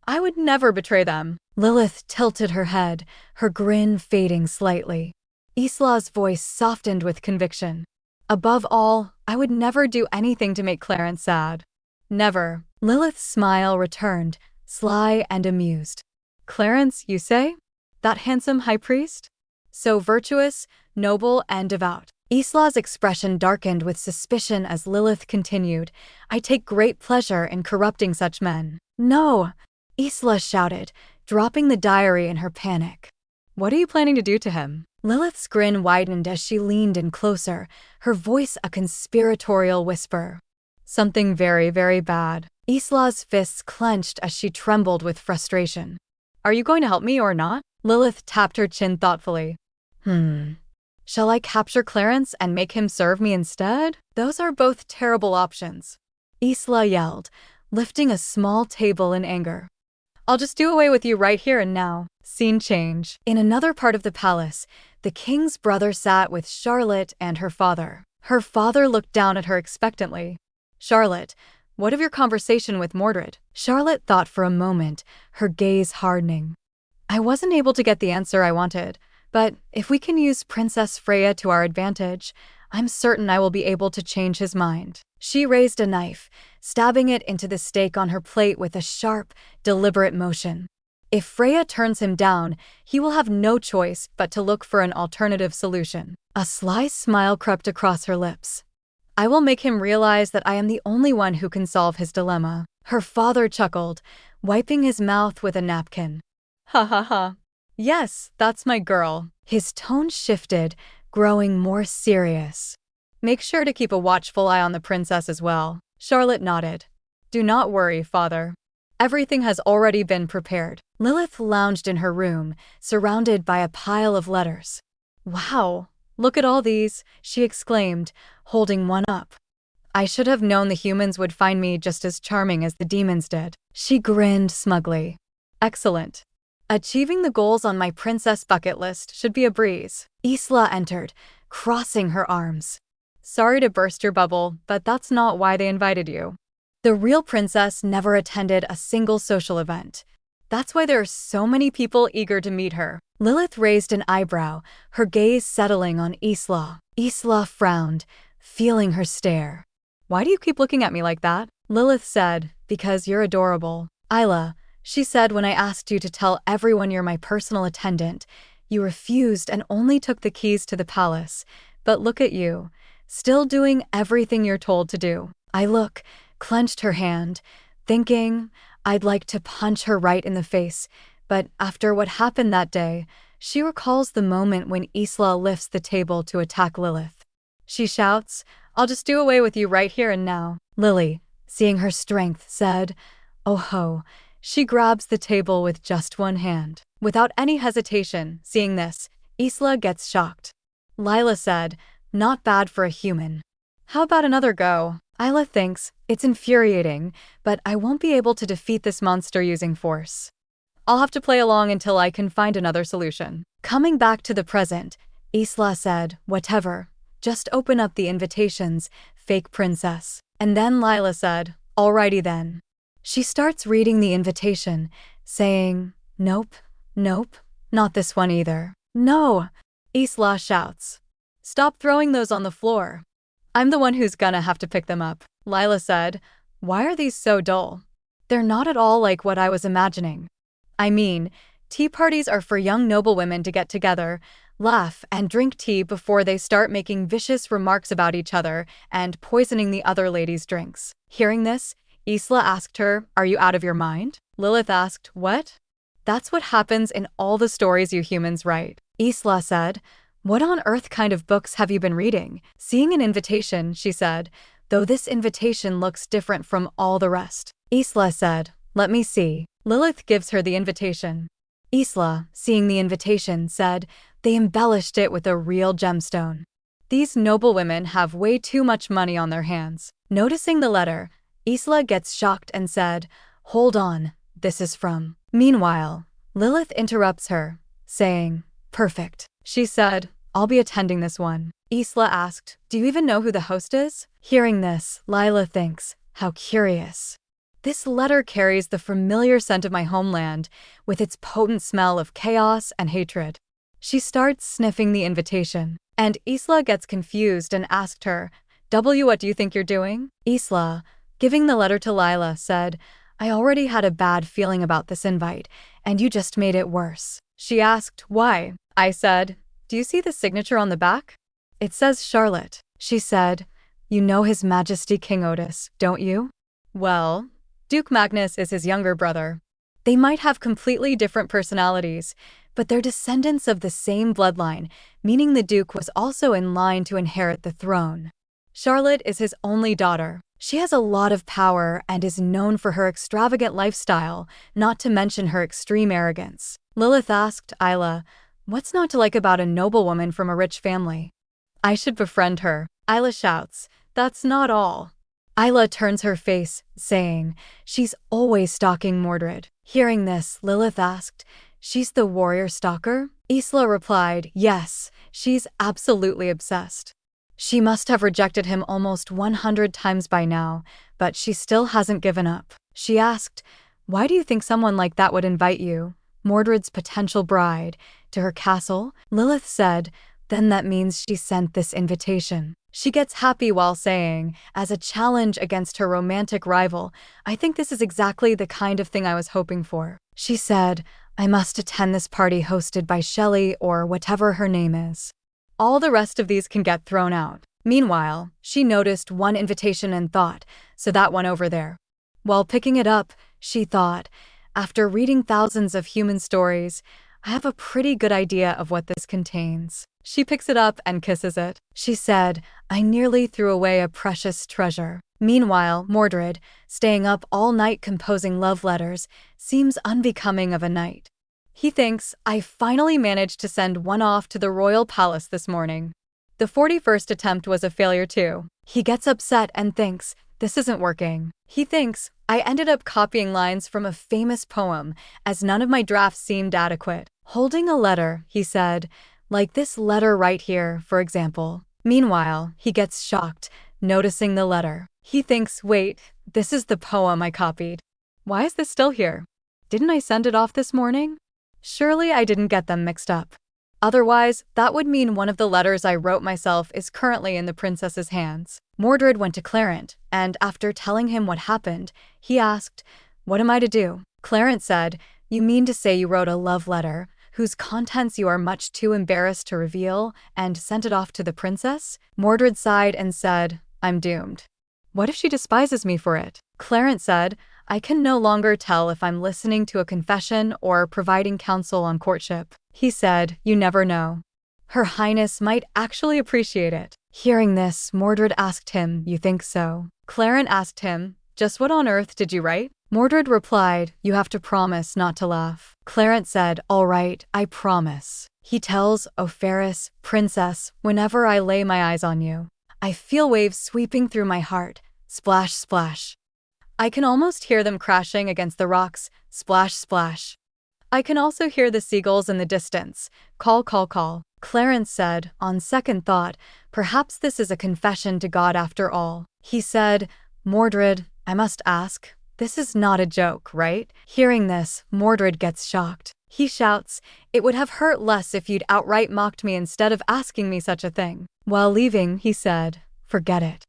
I would never betray them. Lilith tilted her head, her grin fading slightly. Isla's voice softened with conviction. Above all, I would never do anything to make Clarence sad. Never. Lilith's smile returned, sly and amused. Clarence, you say? That handsome high priest? So virtuous, noble, and devout. Isla's expression darkened with suspicion as Lilith continued, I take great pleasure in corrupting such men. No! Isla shouted, dropping the diary in her panic. What are you planning to do to him? Lilith's grin widened as she leaned in closer, her voice a conspiratorial whisper. Something very, very bad. Isla's fists clenched as she trembled with frustration. Are you going to help me or not? Lilith tapped her chin thoughtfully. Shall I capture Clarence and make him serve me instead? Those are both terrible options. Isla yelled, lifting a small table in anger. I'll just do away with you right here and now. Scene change. In another part of the palace, the king's brother sat with Charlotte and her father. Her father looked down at her expectantly. Charlotte, what of your conversation with Mordred? Charlotte thought for a moment, her gaze hardening. I wasn't able to get the answer I wanted, but if we can use Princess Freya to our advantage, I'm certain I will be able to change his mind. She raised a knife, stabbing it into the steak on her plate with a sharp, deliberate motion. If Freya turns him down, he will have no choice but to look for an alternative solution. A sly smile crept across her lips. I will make him realize that I am the only one who can solve his dilemma. Her father chuckled, wiping his mouth with a napkin. Ha ha ha. Yes, that's my girl. His tone shifted, growing more serious. Make sure to keep a watchful eye on the princess as well. Charlotte nodded. Do not worry, father. Everything has already been prepared. Lilith lounged in her room, surrounded by a pile of letters. Wow, look at all these, she exclaimed, holding one up. I should have known the humans would find me just as charming as the demons did. She grinned smugly. Excellent. Achieving the goals on my princess bucket list should be a breeze. Isla entered, crossing her arms. Sorry to burst your bubble, but that's not why they invited you. The real princess never attended a single social event. That's why there are so many people eager to meet her. Lilith raised an eyebrow, her gaze settling on Isla. Isla frowned, feeling her stare. Why do you keep looking at me like that? Lilith said, because you're adorable. Isla, she said when I asked you to tell everyone you're my personal attendant, you refused and only took the keys to the palace. But look at you, still doing everything you're told to do. I clenched her hand, thinking I'd like to punch her right in the face, but after what happened that day, she recalls the moment when Isla lifts the table to attack Lilith. She shouts, I'll just do away with you right here and now. Lily, seeing her strength, said, Oh ho. She grabs the table with just one hand. Without any hesitation, seeing this, Isla gets shocked. Lila said, Not bad for a human. How about another go? Isla thinks, it's infuriating, but I won't be able to defeat this monster using force. I'll have to play along until I can find another solution. Coming back to the present, Isla said, whatever, just open up the invitations, fake princess. And then Lila said, alrighty then. She starts reading the invitation, saying, Nope, nope, not this one either. No, Isla shouts. Stop throwing those on the floor. I'm the one who's gonna have to pick them up. Lila said, Why are these so dull? They're not at all like what I was imagining. I mean, tea parties are for young noblewomen to get together, laugh, and drink tea before they start making vicious remarks about each other and poisoning the other ladies' drinks. Hearing this, Isla asked her, Are you out of your mind? Lilith asked, "What?" "That's what happens in all the stories you humans write." Isla said, "What on earth kind of books have you been reading?" Seeing an invitation, she said, "Though this invitation looks different from all the rest." Isla said, "Let me see." Lilith gives her the invitation. Isla, seeing the invitation, said, "They embellished it with a real gemstone. These noble women have way too much money on their hands." Noticing the letter, Isla gets shocked and said, "Hold on, this is from." Meanwhile, Lilith interrupts her, saying, "Perfect." She said, "I'll be attending this one." Isla asked, "Do you even know who the host is?" Hearing this, Lila thinks, "How curious. This letter carries the familiar scent of my homeland, with its potent smell of chaos and hatred." She starts sniffing the invitation, and Isla gets confused and asked her, "What do you think you're doing?" Isla, giving the letter to Lila, said, "I already had a bad feeling about this invite, and you just made it worse." She asked, "Why?" I said, "Do you see the signature on the back? It says Charlotte." She said, "You know His Majesty King Otis, don't you?" "Well, Duke Magnus is his younger brother. They might have completely different personalities, but they're descendants of the same bloodline, meaning the Duke was also in line to inherit the throne. Charlotte is his only daughter. She has a lot of power and is known for her extravagant lifestyle, not to mention her extreme arrogance." Lilith asked Isla, "What's not to like about a noblewoman from a rich family?" "I should befriend her." Isla shouts, "That's not all." Isla turns her face, saying, "She's always stalking Mordred." Hearing this, Lilith asked, "She's the warrior stalker?" Isla replied, "Yes, she's absolutely obsessed. She must have rejected him almost 100 times by now, but she still hasn't given up." She asked, "Why do you think someone like that would invite you, Mordred's potential bride, to her castle?" Lilith said, "Then that means she sent this invitation." She gets happy while saying, "As a challenge against her romantic rival, I think this is exactly the kind of thing I was hoping for." She said, "I must attend this party hosted by Shelley or whatever her name is. All the rest of these can get thrown out." Meanwhile, she noticed one invitation and thought, "So that one over there." While picking it up, she thought, "After reading thousands of human stories, I have a pretty good idea of what this contains." She picks it up and kisses it. She said, "I nearly threw away a precious treasure." Meanwhile, Mordred, staying up all night composing love letters, seems unbecoming of a knight. He thinks, "I finally managed to send one off to the royal palace this morning." The 41st attempt was a failure too. He gets upset and thinks, "This isn't working." He thinks, "I ended up copying lines from a famous poem, as none of my drafts seemed adequate." Holding a letter, he said, "Like this letter right here, for example." Meanwhile, he gets shocked, noticing the letter. He thinks, "Wait, this is the poem I copied. Why is this still here? Didn't I send it off this morning? Surely I didn't get them mixed up. Otherwise, that would mean one of the letters I wrote myself is currently in the princess's hands." Mordred went to Clarence, and after telling him what happened, he asked, "What am I to do?" Clarence said, "You mean to say you wrote a love letter, whose contents you are much too embarrassed to reveal, and sent it off to the princess?" Mordred sighed and said, "I'm doomed. What if she despises me for it?" Clarence said, "I can no longer tell if I'm listening to a confession or providing counsel on courtship." He said, "You never know. Her Highness might actually appreciate it." Hearing this, Mordred asked him, "You think so?" Clarence asked him, "Just what on earth did you write?" Mordred replied, "You have to promise not to laugh." Clarence said, "All right, I promise." He tells, "O fairest princess, whenever I lay my eyes on you, I feel waves sweeping through my heart, splash, splash. I can almost hear them crashing against the rocks, splash, splash. I can also hear the seagulls in the distance, call, call, call." Clarence said, on second thought, "Perhaps this is a confession to God after all." He said, "Mordred, I must ask, this is not a joke, right?" Hearing this, Mordred gets shocked. He shouts, "It would have hurt less if you'd outright mocked me instead of asking me such a thing." While leaving, he said, "Forget it.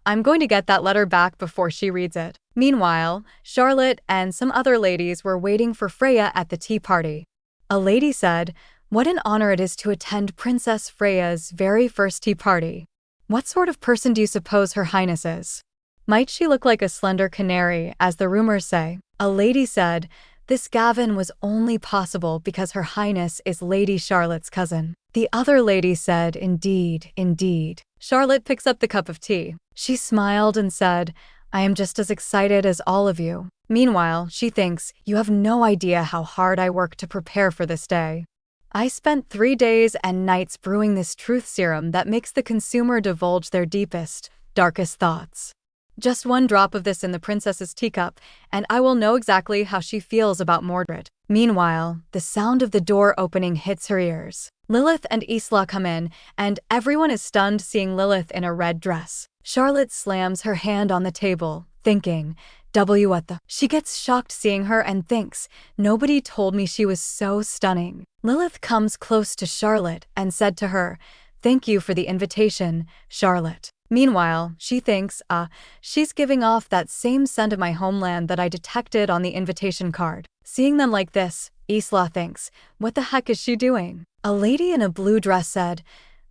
I'm going to get that letter back before she reads it." Meanwhile, Charlotte and some other ladies were waiting for Freya at the tea party. A lady said, "What an honor it is to attend Princess Freya's very first tea party. What sort of person do you suppose Her Highness is?" Might she look like a slender canary, as the rumors say? A lady said, "This Gavin was only possible because Her Highness is Lady Charlotte's cousin." The other lady said, "Indeed, indeed." Charlotte picks up the cup of tea. She smiled and said, "I am just as excited as all of you." Meanwhile, she thinks, "You have no idea how hard I worked to prepare for this day. I spent 3 days and nights brewing this truth serum that makes the consumer divulge their deepest, darkest thoughts. Just 1 drop of this in the princess's teacup, and I will know exactly how she feels about Mordred." Meanwhile, the sound of the door opening hits her ears. Lilith and Isla come in, and everyone is stunned seeing Lilith in a red dress. Charlotte slams her hand on the table, thinking, what the? She gets shocked seeing her and thinks, nobody told me she was so stunning. Lilith comes close to Charlotte and said to her, "Thank you for the invitation, Charlotte." Meanwhile, she thinks, she's giving off that same scent of my homeland that I detected on the invitation card. Seeing them like this, Isla thinks, what the heck is she doing? A lady in a blue dress said,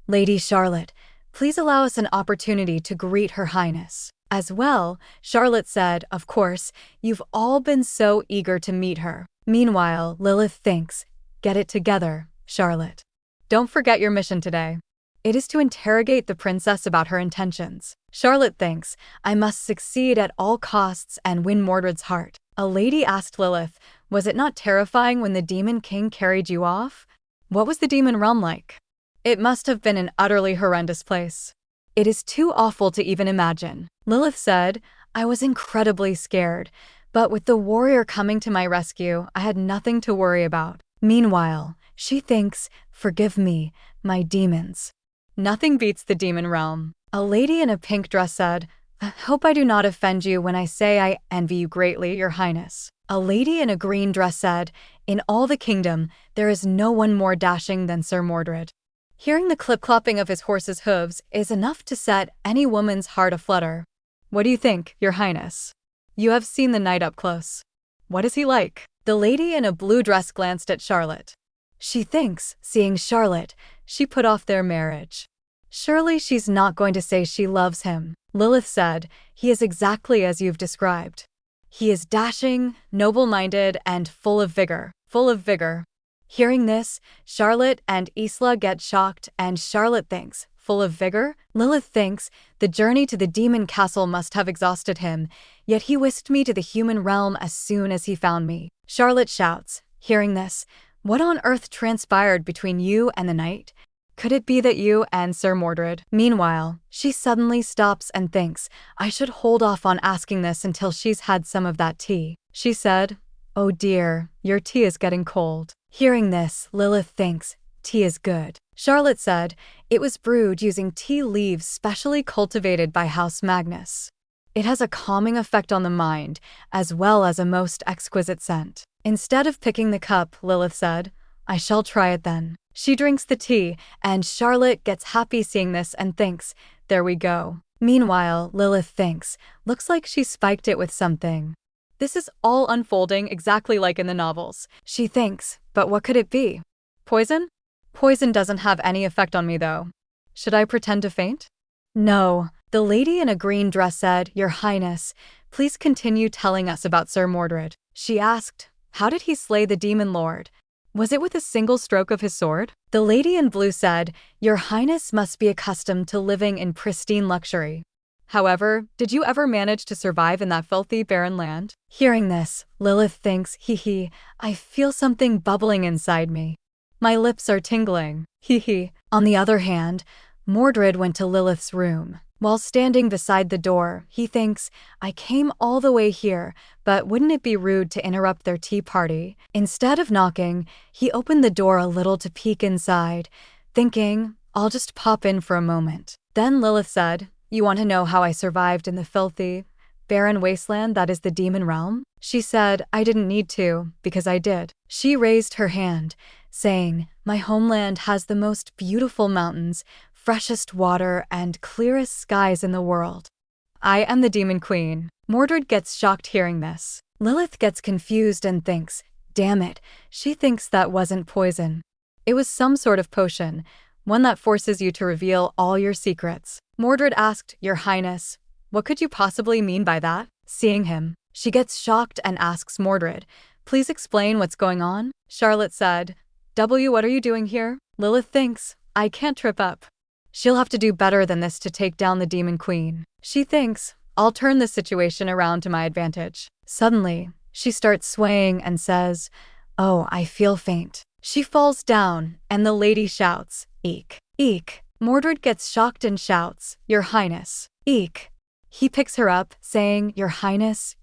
"Lady Charlotte, please allow us an opportunity to greet Her Highness." As well, Charlotte said, "Of course, you've all been so eager to meet her." Meanwhile, Lilith thinks, "Get it together, Charlotte. Don't forget your mission today. It is to interrogate the princess about her intentions." Charlotte thinks, "I must succeed at all costs and win Mordred's heart." A lady asked Lilith, "Was it not terrifying when the Demon King carried you off? What was the demon realm like?" "It must have been an utterly horrendous place. It is too awful to even imagine." Lilith said, "I was incredibly scared, but with the warrior coming to my rescue, I had nothing to worry about." Meanwhile, she thinks, "Forgive me, my demons. Nothing beats the demon realm." A lady in a pink dress said, "I hope I do not offend you when I say I envy you greatly, Your Highness." A lady in a green dress said, "In all the kingdom, there is no one more dashing than Sir Mordred. Hearing the clip-clopping of his horse's hooves is enough to set any woman's heart aflutter. What do you think, Your Highness? You have seen the knight up close. What is he like?" The lady in a blue dress glanced at Charlotte. She thinks, seeing Charlotte, she put off their marriage. Surely she's not going to say she loves him. Lilith said, "He is exactly as you've described. He is dashing, noble-minded, and full of vigor." Full of vigor. Hearing this, Charlotte and Isla get shocked, and Charlotte thinks, "Full of vigor?" Lilith thinks, "The journey to the demon castle must have exhausted him, yet he whisked me to the human realm as soon as he found me." Charlotte shouts, hearing this, "What on earth transpired between you and the knight? Could it be that you and Sir Mordred?" Meanwhile, she suddenly stops and thinks, "I should hold off on asking this until she's had some of that tea." She said, "Oh dear, your tea is getting cold." Hearing this, Lilith thinks, "Tea is good." Charlotte said, "It was brewed using tea leaves specially cultivated by House Magnus. It has a calming effect on the mind, as well as a most exquisite scent." Instead of picking the cup, Lilith said, "I shall try it then." She drinks the tea, and Charlotte gets happy seeing this and thinks, "There we go." Meanwhile, Lilith thinks, "Looks like she spiked it with something." This is all unfolding exactly like in the novels. She thinks, but what could it be? Poison? Poison doesn't have any effect on me though. Should I pretend to faint? No. The lady in a green dress said, "Your Highness, please continue telling us about Sir Mordred." She asked, "How did he slay the demon lord? Was it with a single stroke of his sword?" The lady in blue said, "Your Highness must be accustomed to living in pristine luxury. However, did you ever manage to survive in that filthy, barren land?" Hearing this, Lilith thinks, "Hee, I feel something bubbling inside me. My lips are tingling. Hee." On the other hand, Mordred went to Lilith's room. While standing beside the door, he thinks, "I came all the way here, but wouldn't it be rude to interrupt their tea party?" Instead of knocking, he opened the door a little to peek inside, thinking, "I'll just pop in for a moment." Then Lilith said, "You want to know how I survived in the filthy, barren wasteland that is the demon realm?" She said, "I didn't need to, because I did." She raised her hand, saying, "My homeland has the most beautiful mountains, freshest water, and clearest skies in the world. I am the Demon Queen." Mordred gets shocked hearing this. Lilith gets confused and thinks, "Damn it, she thinks that wasn't poison. It was some sort of potion, one that forces you to reveal all your secrets." Mordred asked, "Your Highness, What could you possibly mean by that? Seeing him, she gets shocked and asks Mordred, please explain what's going on? Charlotte said, what are you doing here? Lilith thinks, I can't trip up. She'll have to do better than this to take down the Demon Queen. She thinks, I'll turn this situation around to my advantage. Suddenly, she starts swaying and says, oh, I feel faint. She falls down, and the lady shouts, eek, eek. Mordred gets shocked and shouts, Your Highness, eek. He picks her up, saying, Your Highness,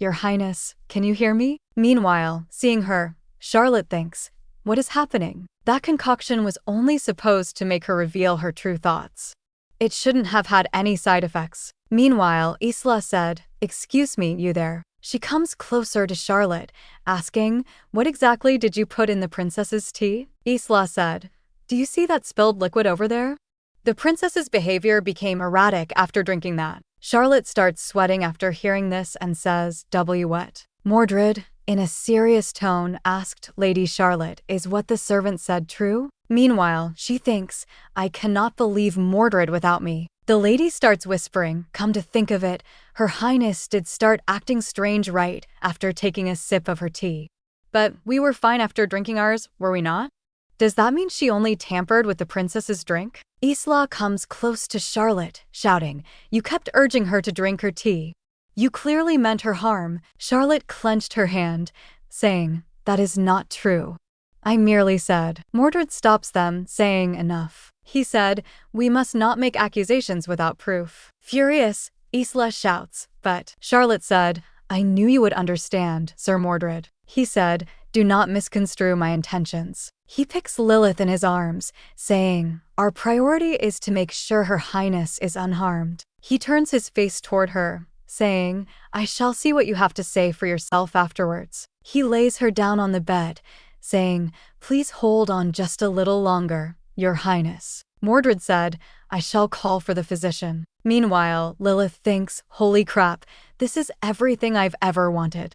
can you hear me? Meanwhile, seeing her, Charlotte thinks, what is happening? That concoction was only supposed to make her reveal her true thoughts. It shouldn't have had any side effects. Meanwhile, Isla said, excuse me, you there. She comes closer to Charlotte, asking, what exactly did you put in the princess's tea? Isla said, do you see that spilled liquid over there? The princess's behavior became erratic after drinking that. Charlotte starts sweating after hearing this and says, what? Mordred, in a serious tone, asked Lady Charlotte, is what the servant said true? Meanwhile, she thinks, I cannot believe Mordred without me. The lady starts whispering, come to think of it, Her Highness did start acting strange right after taking a sip of her tea. But we were fine after drinking ours, were we not? Does that mean she only tampered with the princess's drink? Isla comes close to Charlotte, shouting, you kept urging her to drink her tea. You clearly meant her harm. Charlotte clenched her hand, saying, that is not true. I merely said. Mordred stops them, saying enough. He said, we must not make accusations without proof. Furious, Isla shouts, but Charlotte said, I knew you would understand, Sir Mordred. He said, do not misconstrue my intentions. He picks Lilith in his arms, saying, our priority is to make sure Her Highness is unharmed. He turns his face toward her, saying, I shall see what you have to say for yourself afterwards. He lays her down on the bed, saying, please hold on just a little longer, Your Highness. Mordred said, I shall call for the physician. Meanwhile, Lilith thinks, holy crap, this is everything I've ever wanted.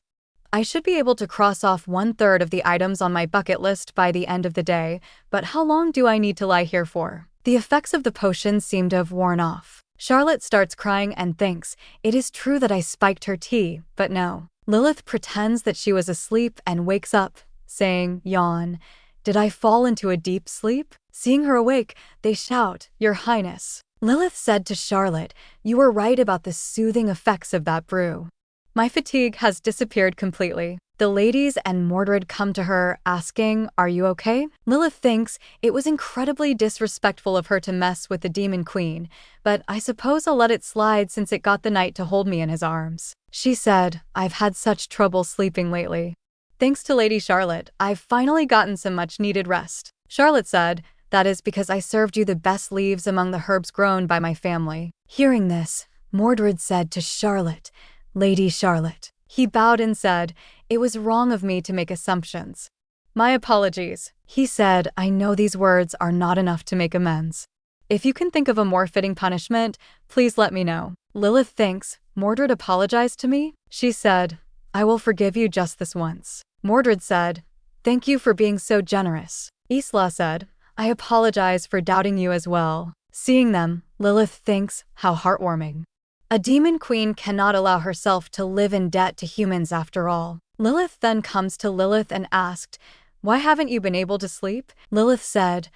I should be able to cross off 1/3 of the items on my bucket list by the end of the day, but how long do I need to lie here for? The effects of the potion seem to have worn off. Charlotte starts crying and thinks, it is true that I spiked her tea, but no. Lilith pretends that she was asleep and wakes up, saying, yawn. Did I fall into a deep sleep? Seeing her awake, they shout, Your Highness. Lilith said to Charlotte, you were right about the soothing effects of that brew. My fatigue has disappeared completely. The ladies and Mordred come to her, asking, are you okay? Lilith thinks it was incredibly disrespectful of her to mess with the Demon Queen, but I suppose I'll let it slide since it got the knight to hold me in his arms. She said, I've had such trouble sleeping lately. Thanks to Lady Charlotte, I've finally gotten some much-needed rest. Charlotte said, that is because I served you the best leaves among the herbs grown by my family. Hearing this, Mordred said to Charlotte, Lady Charlotte. He bowed and said, it was wrong of me to make assumptions. My apologies. He said, I know these words are not enough to make amends. If you can think of a more fitting punishment, please let me know. Lilith thinks, Mordred apologized to me? She said, I will forgive you just this once. Mordred said, thank you for being so generous. Isla said, I apologize for doubting you as well. Seeing them, Lilith thinks, how heartwarming. A demon queen cannot allow herself to live in debt to humans after all. Lilith then comes to Lilith and asked, why haven't you been able to sleep? Lilith said,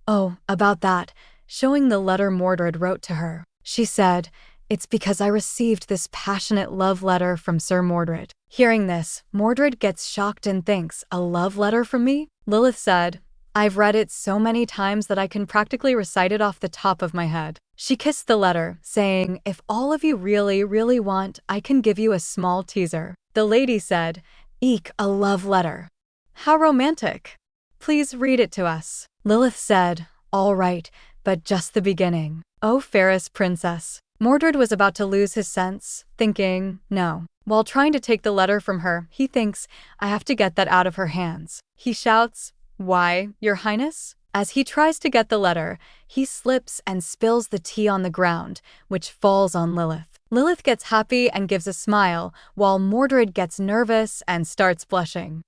oh, about that, showing the letter Mordred wrote to her. She said, it's because I received this passionate love letter from Sir Mordred. Hearing this, Mordred gets shocked and thinks, a love letter from me? Lilith said, I've read it so many times that I can practically recite it off the top of my head. She kissed the letter, saying, if all of you really, really want, I can give you a small teaser. The lady said, eek, a love letter. How romantic. Please read it to us. Lilith said, all right, but just the beginning. Oh, fairest princess. Mordred was about to lose his sense, thinking, no. While trying to take the letter from her, he thinks, I have to get that out of her hands. He shouts, why, Your Highness? As he tries to get the letter, he slips and spills the tea on the ground, which falls on Lilith. Lilith gets happy and gives a smile, while Mordred gets nervous and starts blushing.